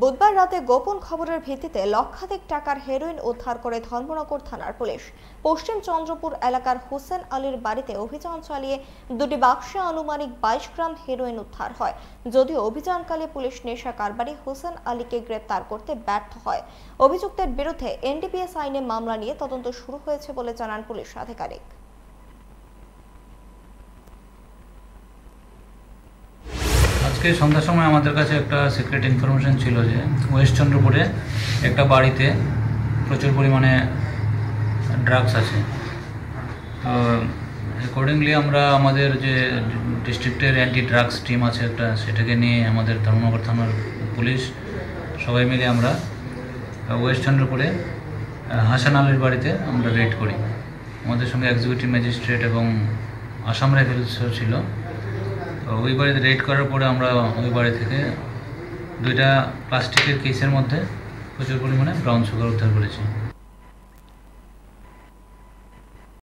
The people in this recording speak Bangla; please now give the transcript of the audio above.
বুধবার রাতে গোপন খবরের ভিত্তিতে লক্ষাধিক টাকার হেরোইন উদ্ধার করে ধর্মনগর থানার পুলিশ। পশ্চিম চন্দ্রপুর এলাকার হোসেন আলীর বাড়িতে অভিযান চালিয়ে দুটি বাক্সে আনুমানিক 22 গ্রাম হেরোইন উদ্ধার হয়। যদিও অভিযানকালে পুলিশ নেশা কারবারি হোসেন আলীকে গ্রেপ্তার করতে ব্যর্থ হয়। অভিযুক্তের বিরুদ্ধে এনডিপিএস আইনে মামলা নিয়ে তদন্ত শুরু হয়েছে বলে জানান পুলিশ আধিকারিক। আজকে সন্ধ্যার সময় আমাদের কাছে একটা সিক্রেট ইনফরমেশন ছিল যে ওয়েস্ট চন্দ্রপুরে একটা বাড়িতে প্রচুর পরিমাণে ড্রাগস আছে। তো অ্যাকর্ডিংলি আমরা আমাদের যে ডিস্ট্রিক্টের অ্যান্টি ড্রাগস টিম আছে একটা, সেটাকে নিয়ে আমাদের ধর্মনগর থানার পুলিশ সবাই মিলে আমরা ওয়েস্ট চন্দ্রপুরে হাসান আলীর বাড়িতে আমরা রেড করি। আমাদের সঙ্গে এক্সিকিউটিভ ম্যাজিস্ট্রেট এবং আসাম রাইফেলসও ছিল। তো ওই বাড়িতে রেড করার পরে আমরা ওই বাড়ি থেকে দুইটা প্লাস্টিকের কেসের মধ্যে প্রচুর পরিমাণে ব্রাউন সুগার উদ্ধার করেছি।